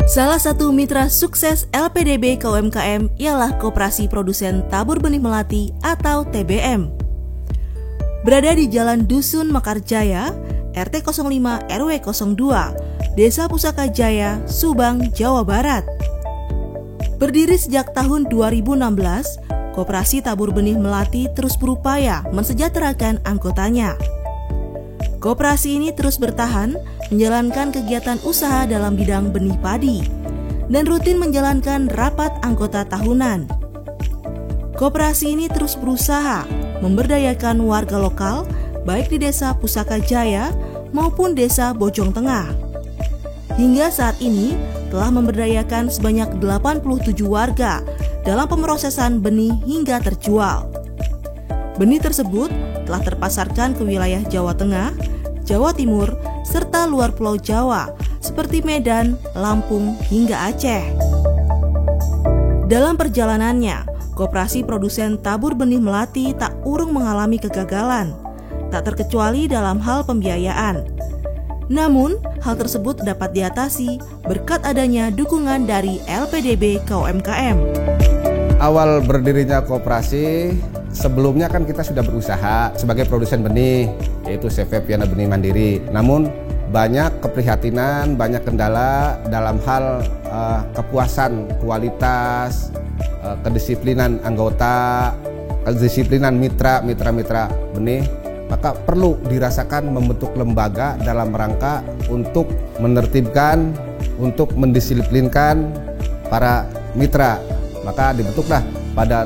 Salah satu mitra sukses LPDB KUMKM ialah Koperasi Produsen Tabur Benih Melati atau TBM. Berada di Jalan Dusun Mekarjaya, RT 05 RW 02, Desa Pusaka Jaya, Subang, Jawa Barat. Berdiri sejak tahun 2016, Koperasi Tabur Benih Melati terus berupaya mensejahterakan anggotanya. Koperasi ini terus bertahan menjalankan kegiatan usaha dalam bidang benih padi dan rutin menjalankan rapat anggota tahunan. Koperasi ini terus berusaha memberdayakan warga lokal baik di Desa Pusaka Jaya maupun Desa Bojong Tengah. Hingga saat ini telah memberdayakan sebanyak 87 warga dalam pemrosesan benih hingga terjual. Benih tersebut telah terpasarkan ke wilayah Jawa Tengah, Jawa Timur, serta luar Pulau Jawa seperti Medan, Lampung, hingga Aceh. Dalam perjalanannya, Koperasi Produsen Tabur Benih Melati tak urung mengalami kegagalan, tak terkecuali dalam hal pembiayaan. Namun, hal tersebut dapat diatasi berkat adanya dukungan dari LPDB KUMKM. Awal berdirinya koperasi, sebelumnya kan kita sudah berusaha sebagai produsen benih, yaitu CV Piana Benih Mandiri. Namun banyak keprihatinan, banyak kendala dalam hal kepuasan kualitas, kedisiplinan anggota, kedisiplinan mitra benih. Maka perlu dirasakan membentuk lembaga dalam rangka untuk menertibkan, untuk mendisiplinkan para mitra. Maka dibentuklah pada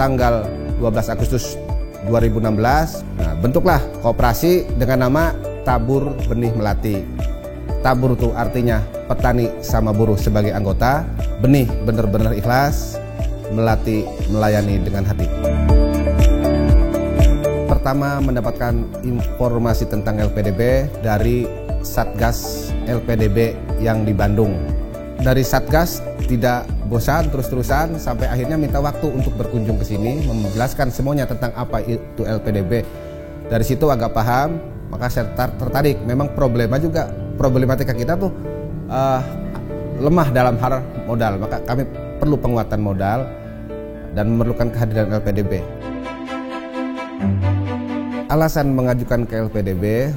tanggal 12 Agustus 2016, bentuklah koperasi dengan nama Tabur Benih Melati. Tabur itu artinya petani sama buruh sebagai anggota, benih benar-benar ikhlas, melati melayani dengan hati. Pertama mendapatkan informasi tentang LPDB dari Satgas LPDB yang di Bandung. Dari Satgas tidak bosan terus-terusan sampai akhirnya minta waktu untuk berkunjung ke sini, menjelaskan semuanya tentang apa itu LPDB. Dari situ agak paham, maka saya tertarik. Memang problematika kita tuh lemah dalam hal modal, maka kami perlu penguatan modal dan memerlukan kehadiran LPDB. Alasan mengajukan ke LPDB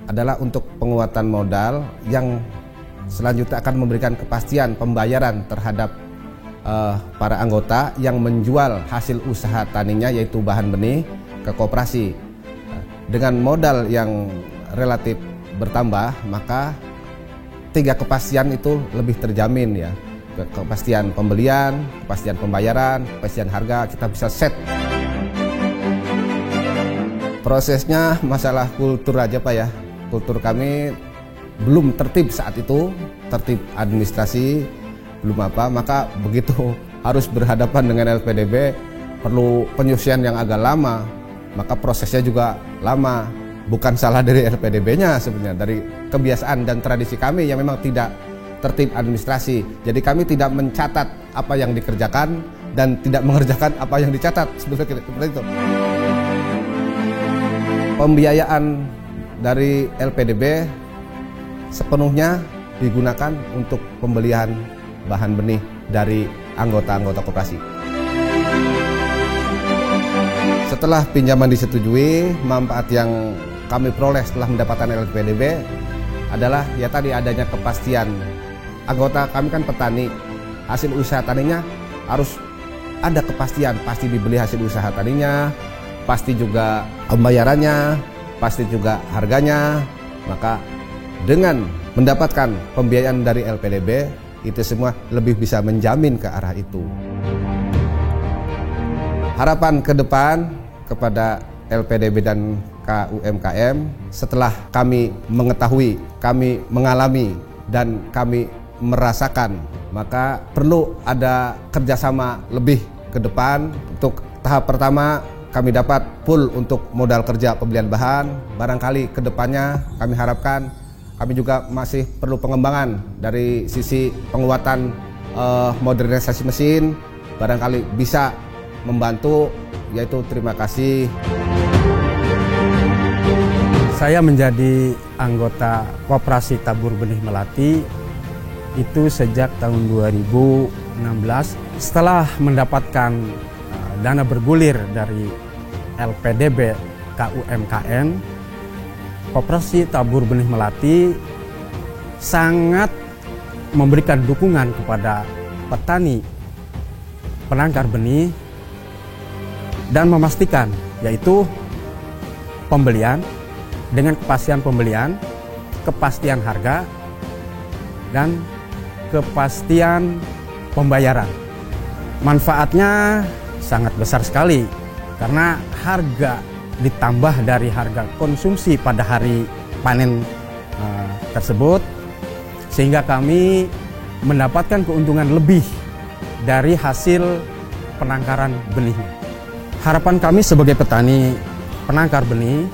adalah untuk penguatan modal yang selanjutnya akan memberikan kepastian pembayaran terhadap para anggota yang menjual hasil usaha taninya, yaitu bahan benih, ke koperasi. Dengan modal yang relatif bertambah, maka 3 kepastian itu lebih terjamin ya. Kepastian pembelian, kepastian pembayaran, kepastian harga, kita bisa set. Prosesnya masalah kultur aja Pak ya. Kultur kami belum tertib saat itu, tertib administrasi belum apa, maka begitu harus berhadapan dengan LPDB perlu penyusian yang agak lama, maka prosesnya juga lama. Bukan salah dari LPDB-nya sebenarnya, dari kebiasaan dan tradisi kami yang memang tidak tertib administrasi. Jadi kami tidak mencatat apa yang dikerjakan dan tidak mengerjakan apa yang dicatat, seperti itu. Pembiayaan dari LPDB sepenuhnya digunakan untuk pembelian bahan benih dari anggota-anggota koperasi. Setelah pinjaman disetujui, manfaat yang kami peroleh setelah mendapatkan LPDB adalah ya tadi adanya kepastian. Anggota kami kan petani, hasil usaha taninya harus ada kepastian, pasti dibeli hasil usaha taninya, pasti juga pembayarannya, pasti juga harganya. Maka dengan mendapatkan pembiayaan dari LPDB, itu semua lebih bisa menjamin ke arah itu. Harapan ke depan kepada LPDB dan KUMKM, setelah kami mengetahui, kami mengalami, dan kami merasakan, maka perlu ada kerjasama lebih ke depan. Untuk tahap pertama, kami dapat full untuk modal kerja pembelian bahan. Barangkali ke depannya kami harapkan kami juga masih perlu pengembangan dari sisi penguatan modernisasi mesin, barangkali bisa membantu, yaitu terima kasih. Saya menjadi anggota Koperasi Tabur Benih Melati itu sejak tahun 2016 setelah mendapatkan dana bergulir dari LPDB KUMKM. Koperasi Tabur Benih Melati sangat memberikan dukungan kepada petani penangkar benih dan memastikan, yaitu pembelian dengan kepastian pembelian, kepastian harga, dan kepastian pembayaran. Manfaatnya sangat besar sekali karena harga ditambah dari harga konsumsi pada hari panen tersebut, sehingga kami mendapatkan keuntungan lebih dari hasil penangkaran benihnya. Harapan kami sebagai petani penangkar benih,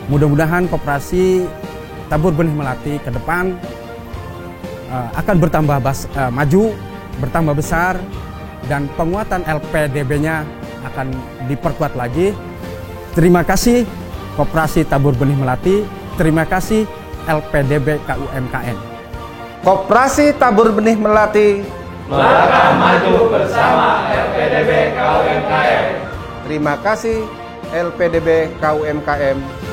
mudah-mudahan koperasi Tabur Benih Melati ke depan akan bertambah maju, bertambah besar, dan penguatan LPDB-nya akan diperkuat lagi. Terima kasih Koperasi Tabur Benih Melati, terima kasih LPDB KUMKM. Koperasi Tabur Benih Melati melangkah maju bersama LPDB KUMKM. Terima kasih LPDB KUMKM.